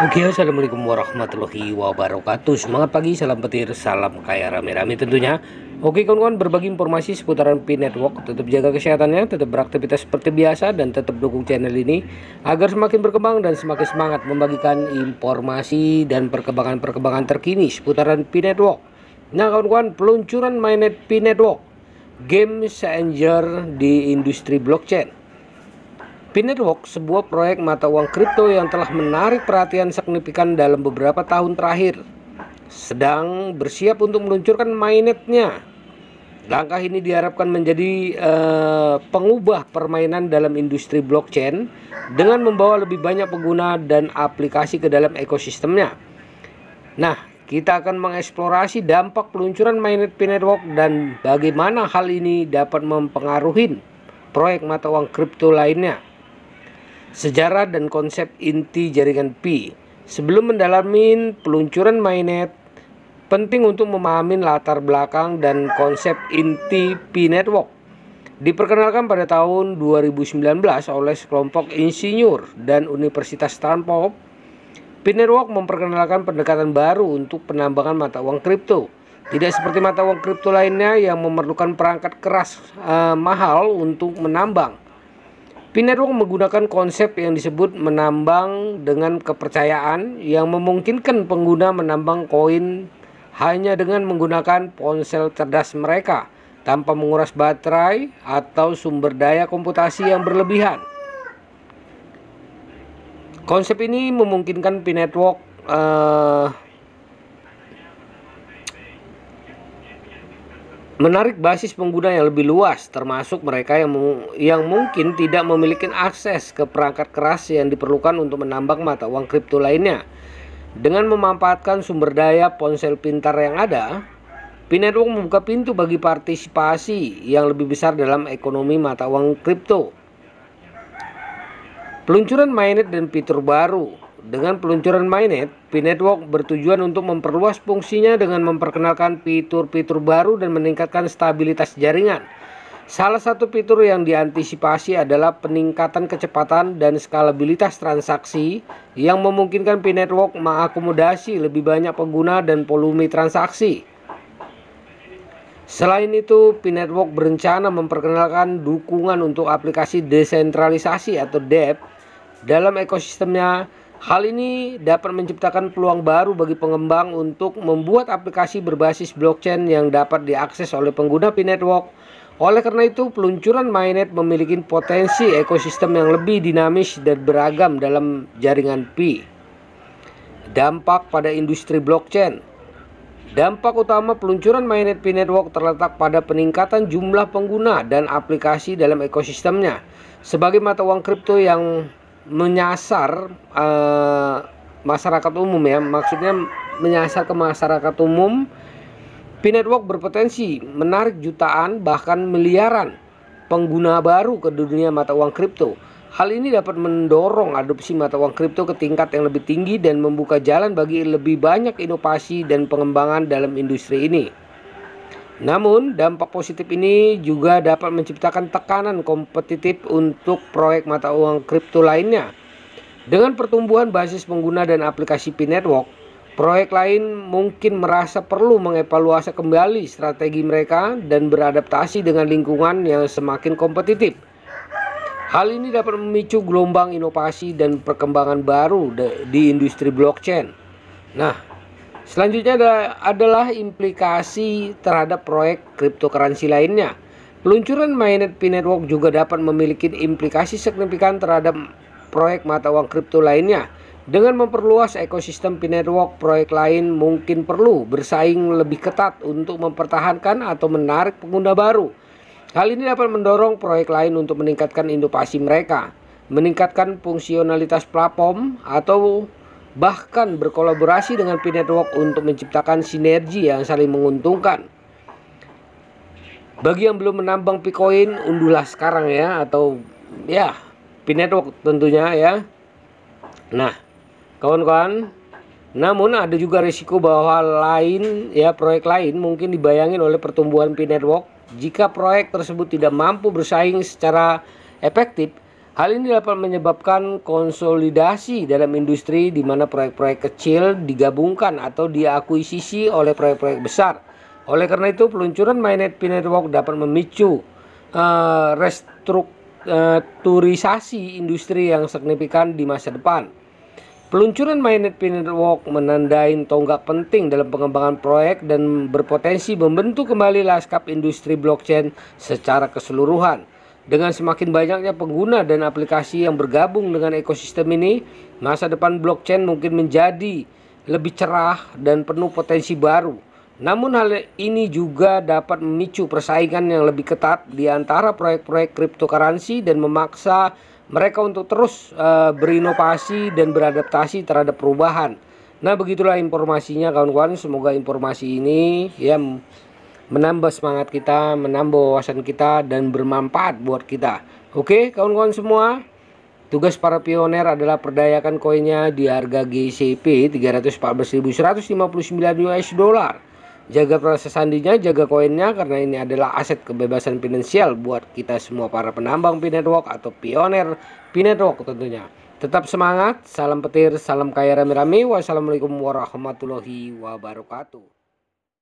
Oke, assalamualaikum warahmatullahi wabarakatuh. Semangat pagi, salam petir, salam kaya rame-rame tentunya. Oke kawan-kawan, berbagi informasi seputaran Pi Network. Tetap jaga kesehatannya, tetap beraktivitas seperti biasa, dan tetap dukung channel ini agar semakin berkembang dan semakin semangat membagikan informasi dan perkembangan-perkembangan terkini seputaran Pi Network. Nah kawan-kawan, peluncuran mainnet Pi Network, game changer di industri blockchain. Pi Network, sebuah proyek mata uang kripto yang telah menarik perhatian signifikan dalam beberapa tahun terakhir, sedang bersiap untuk meluncurkan mainnetnya. Langkah ini diharapkan menjadi pengubah permainan dalam industri blockchain dengan membawa lebih banyak pengguna dan aplikasi ke dalam ekosistemnya. Nah, kita akan mengeksplorasi dampak peluncuran mainnet Pi Network dan bagaimana hal ini dapat mempengaruhi proyek mata uang kripto lainnya. Sejarah dan konsep inti jaringan Pi. Sebelum mendalami peluncuran mainnet, penting untuk memahami latar belakang dan konsep inti Pi Network. Diperkenalkan pada tahun 2019 oleh sekelompok insinyur dan Universitas Stanford, Pi Network memperkenalkan pendekatan baru untuk penambangan mata uang kripto. Tidak seperti mata uang kripto lainnya yang memerlukan perangkat keras mahal untuk menambang. Pi Network menggunakan konsep yang disebut menambang dengan kepercayaan yang memungkinkan pengguna menambang koin hanya dengan menggunakan ponsel cerdas mereka tanpa menguras baterai atau sumber daya komputasi yang berlebihan. Konsep ini memungkinkan Pi Network menarik basis pengguna yang lebih luas, termasuk mereka yang mungkin tidak memiliki akses ke perangkat keras yang diperlukan untuk menambang mata uang kripto lainnya. Dengan memanfaatkan sumber daya ponsel pintar yang ada, Pi Network membuka pintu bagi partisipasi yang lebih besar dalam ekonomi mata uang kripto. Peluncuran mainnet dan fitur baru. Dengan peluncuran mainnet, Pi Network bertujuan untuk memperluas fungsinya dengan memperkenalkan fitur-fitur baru dan meningkatkan stabilitas jaringan. Salah satu fitur yang diantisipasi adalah peningkatan kecepatan dan skalabilitas transaksi yang memungkinkan Pi Network mengakomodasi lebih banyak pengguna dan volume transaksi. Selain itu, Pi Network berencana memperkenalkan dukungan untuk aplikasi desentralisasi atau DEP dalam ekosistemnya. Hal ini dapat menciptakan peluang baru bagi pengembang untuk membuat aplikasi berbasis blockchain yang dapat diakses oleh pengguna Pi Network. Oleh karena itu, peluncuran mainnet memiliki potensi ekosistem yang lebih dinamis dan beragam dalam jaringan Pi. Dampak pada industri blockchain. Dampak utama peluncuran mainnet Pi Network terletak pada peningkatan jumlah pengguna dan aplikasi dalam ekosistemnya. Sebagai mata uang kripto yang menyasar masyarakat umum, ya, maksudnya menyasar ke masyarakat umum, Pi Network berpotensi menarik jutaan bahkan miliaran pengguna baru ke dunia mata uang kripto. Hal ini dapat mendorong adopsi mata uang kripto ke tingkat yang lebih tinggi dan membuka jalan bagi lebih banyak inovasi dan pengembangan dalam industri ini. Namun, dampak positif ini juga dapat menciptakan tekanan kompetitif untuk proyek mata uang kripto lainnya. Dengan pertumbuhan basis pengguna dan aplikasi Pi Network, proyek lain mungkin merasa perlu mengevaluasi kembali strategi mereka dan beradaptasi dengan lingkungan yang semakin kompetitif. Hal ini dapat memicu gelombang inovasi dan perkembangan baru di industri blockchain. Nah, selanjutnya adalah implikasi terhadap proyek cryptocurrency lainnya. Peluncuran mainnet Pi Network juga dapat memiliki implikasi signifikan terhadap proyek mata uang kripto lainnya. Dengan memperluas ekosistem Pi Network, proyek lain mungkin perlu bersaing lebih ketat untuk mempertahankan atau menarik pengguna baru. Hal ini dapat mendorong proyek lain untuk meningkatkan inovasi mereka, meningkatkan fungsionalitas platform, atau bahkan berkolaborasi dengan Pi Network untuk menciptakan sinergi yang saling menguntungkan. Bagi yang belum menambang Picoin, unduhlah sekarang ya, atau ya Pi Network tentunya ya. Nah, kawan-kawan, namun ada juga risiko bahwa proyek lain mungkin dibayangin oleh pertumbuhan Pi Network. Jika proyek tersebut tidak mampu bersaing secara efektif, Hal ini dapat menyebabkan konsolidasi dalam industri di mana proyek-proyek kecil digabungkan atau diakuisisi oleh proyek-proyek besar. Oleh karena itu, peluncuran mainnet P-Network dapat memicu restrukturisasi industri yang signifikan di masa depan. Peluncuran mainnet P-Network menandai tonggak penting dalam pengembangan proyek dan berpotensi membentuk kembali lanskap industri blockchain secara keseluruhan. Dengan semakin banyaknya pengguna dan aplikasi yang bergabung dengan ekosistem ini, masa depan blockchain mungkin menjadi lebih cerah dan penuh potensi baru. Namun hal ini juga dapat memicu persaingan yang lebih ketat di antara proyek-proyek cryptocurrency dan memaksa mereka untuk terus berinovasi dan beradaptasi terhadap perubahan. Nah, begitulah informasinya kawan-kawan. Semoga informasi ini ya menambah semangat kita, menambah wawasan kita, dan bermanfaat buat kita. Oke kawan-kawan semua, tugas para pioner adalah perdayakan koinnya di harga GCP 314.159 US dollar. Jaga proses sandinya, jaga koinnya, karena ini adalah aset kebebasan finansial buat kita semua para penambang P-Network atau pioner P-Network tentunya. Tetap semangat, salam petir, salam kaya rame-rame. Wassalamualaikum warahmatullahi wabarakatuh.